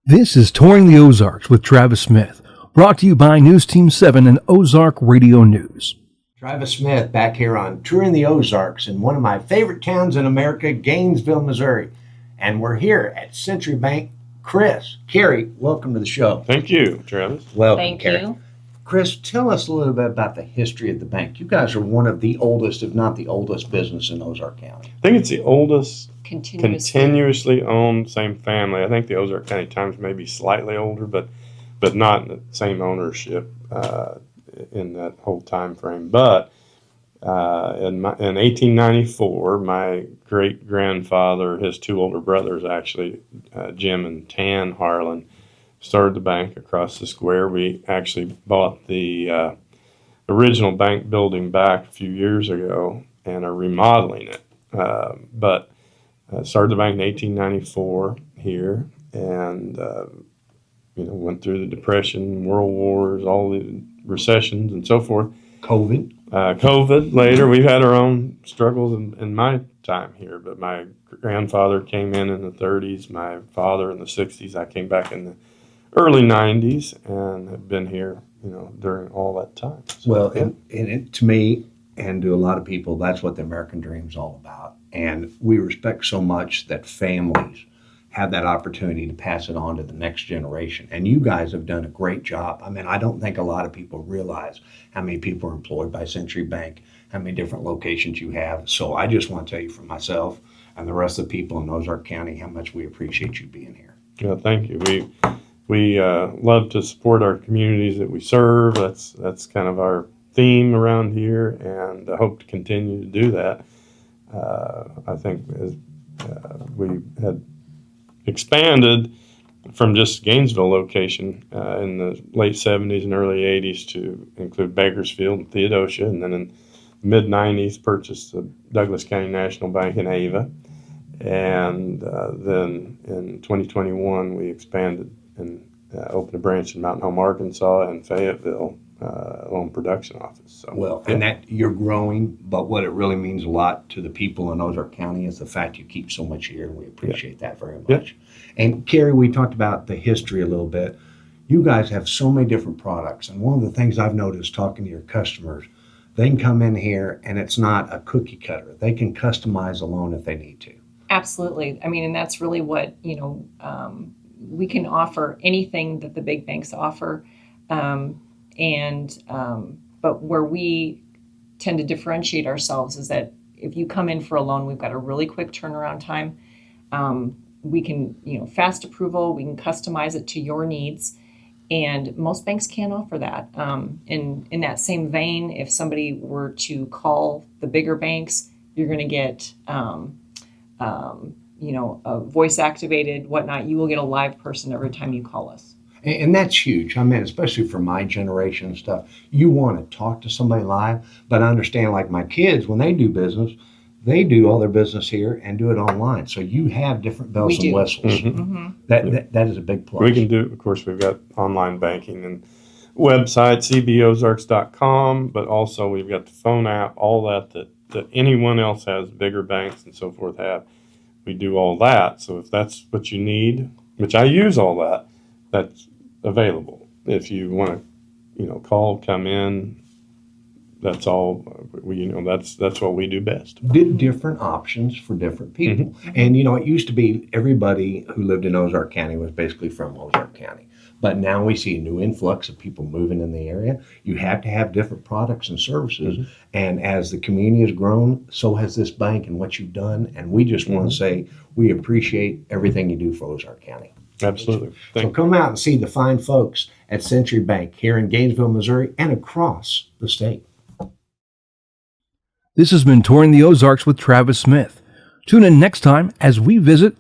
This is Touring the Ozarks with Travis Smith, brought to you by News Team 7 and Ozark Radio News. Travis Smith back here on Touring the Ozarks in one of my favorite towns in America, Gainesville, Missouri. And we're here at Century Bank. Chris, Carrie, welcome to the show. Thank you, Travis. Welcome, Thank Carrie. you. Chris, tell us a little bit about the history of the bank. You guys are one of the oldest, if not the oldest, business in Ozark County. I think it's the oldest Continuously. owned, same family. I think the Ozark County Times may be slightly older, but not in the same ownership in that whole time frame. But in 1894, my great-grandfather, his two older brothers actually, Jim and Tan Harlan, started the bank across the square. We actually bought the original bank building back a few years ago and are remodeling it. But started the bank in 1894 here, and went through the Depression, World Wars, all the recessions, and so forth. COVID later. We've had our own struggles in my time here, but my grandfather came in the 30s, my father in the 60s. I came back in the early 90s and have been here, during all that time. So, Well, yeah. and it, to me and to a lot of people, that's what the American dream is all about. And we respect so much that families have that opportunity to pass it on to the next generation. And you guys have done a great job. I mean, I don't think a lot of people realize how many people are employed by Century Bank, how many different locations you have. So I just want to tell you for myself and the rest of the people in Ozark County how much we appreciate you being here. Yeah, thank you. We love to support our communities that we serve. That's kind of our theme around here, and I hope to continue to do that. I think as we had expanded from just Gainesville location in the late 70s and early 80s to include Bakersfield and Theodosia, and then in the mid-90s purchased the Douglas County National Bank in Ava, and then in 2021 we expanded and opened a branch in Mountain Home, Arkansas, and Fayetteville loan production office. So, Well, yeah. and that you're growing, but what it really means a lot to the people in Ozark County is the fact you keep so much here, and we appreciate that very much. And Carrie, we talked about the history a little bit. You guys have so many different products, and one of the things I've noticed talking to your customers, they can come in here and it's not a cookie cutter. They can customize a loan if they need to. Absolutely. I mean, and that's really what, we can offer anything that the big banks offer. But where we tend to differentiate ourselves is that if you come in for a loan, we've got a really quick turnaround time. We can, fast approval, we can customize it to your needs. And most banks can't offer that. In that same vein, if somebody were to call the bigger banks, you're going to get, a voice activated, whatnot. You will get a live person every time you call us. And that's huge. I mean, especially for my generation and stuff, you want to talk to somebody live, but I understand like my kids, when they do business, they do all their business here and do it online. So you have different bells We and do. whistles. Mm-hmm. That is a big plus. We can do, of course, we've got online banking and website, cbozarks.com, but also we've got the phone app, all that anyone else has, bigger banks and so forth have. We do all that. So if that's what you need, which I use all that, that's available. If you want to, call, come in, that's all. That's what we do best. Different options for different people. Mm-hmm. And, it used to be everybody who lived in Ozark County was basically from Ozark County. But now we see a new influx of people moving in the area. You have to have different products and services. Mm-hmm. And And as the community has grown, so has this bank and what you've done. And we just want to say we appreciate everything you do for Ozark County. absolutely. So come out and see the fine folks at Century Bank here in Gainesville, Missouri, and across the state. This has been Touring the Ozarks with Travis Smith. Tune in next time as we visit